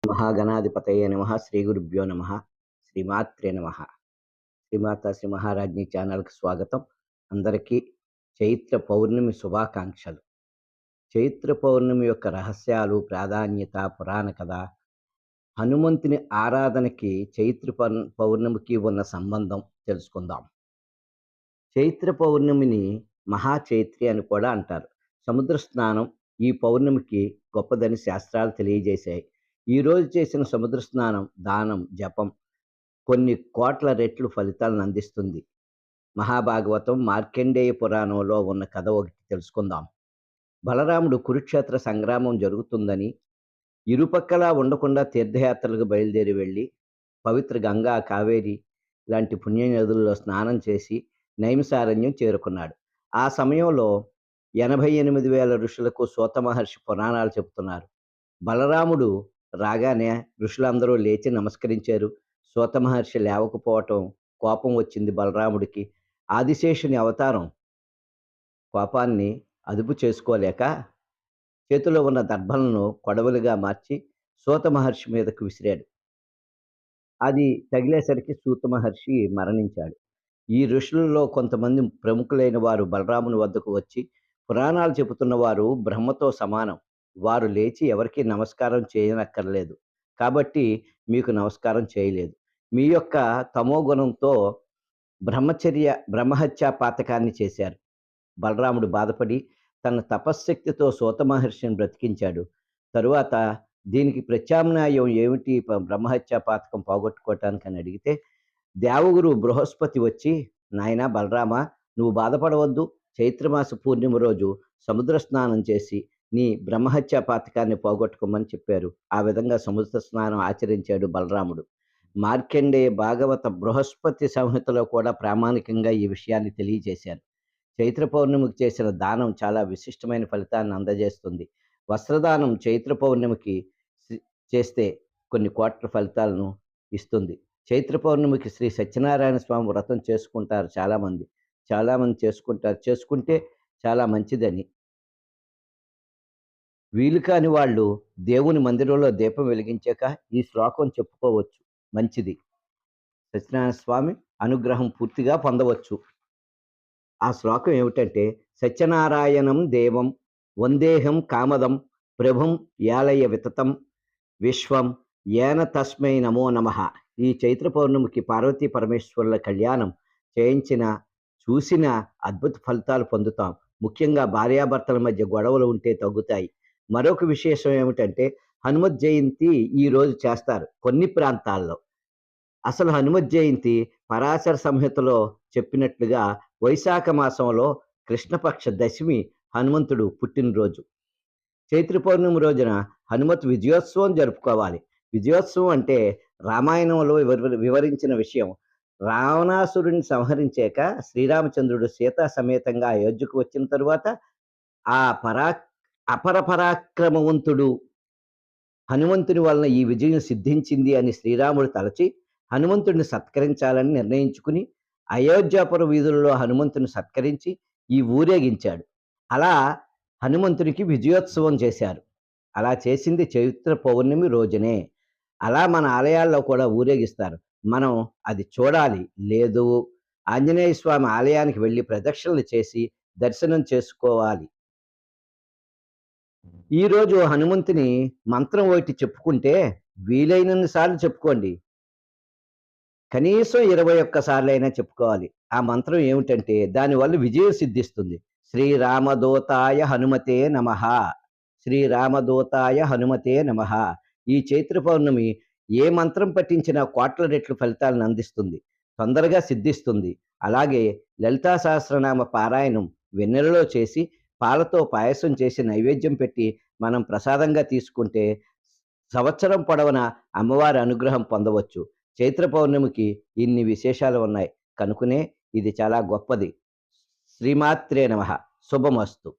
మహాగణాధిపతయే నమః. శ్రీ గురుభ్యో నమః. శ్రీమాత్రే నమః. శ్రీమాత శ్రీ మహారాజ్ఞి ఛానల్‌కి స్వాగతం. అందరికీ చైత్ర పౌర్ణమి శుభాకాంక్షలు. చైత్ర పౌర్ణమి యొక్క రహస్యాలు, ప్రాధాన్యత, పురాణ కథ, హనుమంతుని ఆరాధనకి పౌర్ణమికి ఉన్న సంబంధం తెలుసుకుందాం. చైత్ర పౌర్ణమిని మహాచైత్రి అని కూడా అంటారు. సముద్ర స్నానం ఈ పౌర్ణమికి గొప్పదని శాస్త్రాలు తెలియజేశాయి. ఈరోజు చేసిన సముద్ర స్నానం, దానం, జపం కొన్ని కోట్ల రెట్లు ఫలితాలను అందిస్తుంది. మహాభాగవతం మార్కండేయ పురాణంలో ఉన్న కథ ఒకటి తెలుసుకుందాం. బలరాముడు కురుక్షేత్ర సంగ్రామం జరుగుతుందని ఇరుపక్కలా ఉండకుండా తీర్థయాత్రలకు బయలుదేరి వెళ్ళి పవిత్ర గంగా, కావేరి లాంటి పుణ్యనదుల్లో స్నానం చేసి నైమిసారణ్యం చేరుకున్నాడు. ఆ సమయంలో 88,000 ఋషులకు సూత మహర్షి పురాణాలు చెబుతున్నారు. బలరాముడు రాగానే ఋషులందరూ లేచి నమస్కరించారు. సూత మహర్షి లేవకపోవటం కోపం వచ్చింది బలరాముడికి. ఆదిశేషుని అవతారం కోపాన్ని అదుపు చేసుకోలేక చేతిలో ఉన్న దర్భలను కొడవలిగా మార్చి సూత మహర్షి మీదకు విసిరాడు. అది తగిలేసరికి సూత మహర్షి మరణించాడు. ఈ ఋషులలో కొంతమంది ప్రముఖులైన వారు బలరాముని వద్దకు వచ్చి, పురాణాలు చెబుతున్న వారు బ్రహ్మతో సమానం. వారు లేచి ఎవరికీ నమస్కారం చేయనక్కర్లేదు. కాబట్టి మీకు నమస్కారం చేయలేదు. మీ యొక్క తమోగుణంతో బ్రహ్మహత్యా పాతకాన్ని చేశారు. బలరాముడు బాధపడి తన తపశ్శక్తితో సూత మహర్షిని బ్రతికించాడు. తరువాత దీనికి ప్రత్యామ్నాయం ఏమిటి బ్రహ్మహత్యా పాతకం పోగొట్టుకోవటానికి అని అడిగితే, దేవగురు బృహస్పతి వచ్చి, నాయనా బలరామ, నువ్వు బాధపడవద్దు. చైత్రమాస పూర్ణిమ రోజు సముద్ర స్నానం చేసి నీ బ్రహ్మహత్యా పాతకాన్ని పోగొట్టుకోమని చెప్పారు. ఆ విధంగా సముద్ర స్నానం ఆచరించాడు బలరాముడు. మార్కండేయ భాగవత బృహస్పతి సంహితలో కూడా ప్రామాణికంగా ఈ విషయాన్ని తెలియజేశారు. చైత్ర పౌర్ణమికి చేసిన దానం చాలా విశిష్టమైన ఫలితాన్ని అందజేస్తుంది. వస్త్రదానం చైత్ర పౌర్ణమికి చేస్తే కొన్ని కోట్ల ఫలితాలను ఇస్తుంది. చైత్ర పౌర్ణమికి శ్రీ సత్యనారాయణ స్వామి వ్రతం చేసుకుంటారు చాలామంది. చేసుకుంటారు. చేసుకుంటే చాలా మంచిదని. వీలు కాని వాళ్ళు దేవుని మందిరంలో దీపం వెలిగించాక ఈ శ్లోకం చెప్పుకోవచ్చు. మంచిది. సత్యనారాయణ స్వామి అనుగ్రహం పూర్తిగా పొందవచ్చు. ఆ శ్లోకం ఏమిటంటే, సత్యనారాయణం దేవం వందేహం కామదం ప్రభుం యాలయ వితతం విశ్వం ఏన తస్మై నమో నమః. ఈ చైత్ర పౌర్ణమికి పార్వతీ పరమేశ్వరుల కళ్యాణం చూసిన అద్భుత ఫలితాలు పొందుతాం. ముఖ్యంగా భార్యాభర్తల మధ్య గొడవలు ఉంటే తగ్గుతాయి. మరొక విశేషం ఏమిటంటే, హనుమత్ జయంతి ఈ రోజు చేస్తారు కొన్ని ప్రాంతాల్లో. అసలు హనుమత్ జయంతి పరాశర సంహితలో చెప్పినట్లుగా వైశాఖ మాసంలో కృష్ణపక్ష దశమి హనుమంతుడు పుట్టినరోజు. చైత్ర పౌర్ణమి రోజున హనుమత్ విజయోత్సవం జరుపుకోవాలి. విజయోత్సవం అంటే రామాయణంలో వివరించిన విషయం. రావణాసురుడిని సంహరించాక శ్రీరామచంద్రుడు సీతా సమేతంగా అయోధ్యకు వచ్చిన తరువాత ఆ అపర పరాక్రమవంతుడు హనుమంతుని వలన ఈ విజయం సిద్ధించింది అని శ్రీరాముడు తలచి హనుమంతుడిని సత్కరించాలని నిర్ణయించుకుని అయోధ్యాపుర వీధులలో హనుమంతుని సత్కరించి ఈ ఊరేగించాడు. అలా హనుమంతునికి విజయోత్సవం చేశారు. అలా చేసింది చైత్ర పౌర్ణమి రోజునే. అలా మన ఆలయాల్లో కూడా ఊరేగిస్తారు. మనం అది చూడాలి. లేదు, ఆంజనేయ స్వామి ఆలయానికి వెళ్ళి ప్రదక్షిణలు చేసి దర్శనం చేసుకోవాలి. ఈరోజు హనుమంతుని మంత్రం ఒకటి చెప్పుకుంటే వీలైనన్ని సార్లు చెప్పుకోండి. కనీసం 21 సార్లైనా చెప్పుకోవాలి. ఆ మంత్రం ఏమిటంటే, దానివల్ల విజయం సిద్ధిస్తుంది. శ్రీరామదూతాయ హనుమతే నమః. శ్రీరామదూతాయ హనుమతే నమః. ఈ చైత్ర పౌర్ణమి ఏ మంత్రం పఠించినా కోట్ల రెట్లు ఫలితాలను అందిస్తుంది. తొందరగా సిద్ధిస్తుంది. అలాగే లలితా సహస్రనామ పారాయణం వెన్నెలలో చేసి పాలతో పాయసం చేసి నైవేద్యం పెట్టి మనం ప్రసాదంగా తీసుకుంటే సంవత్సరం పొడవునా అమ్మవారి అనుగ్రహం పొందవచ్చు. చైత్ర పౌర్ణమికి ఇన్ని విశేషాలు ఉన్నాయి కనుకనే ఇది చాలా గొప్పది. శ్రీమాత్రే నమః. శుభమస్తు.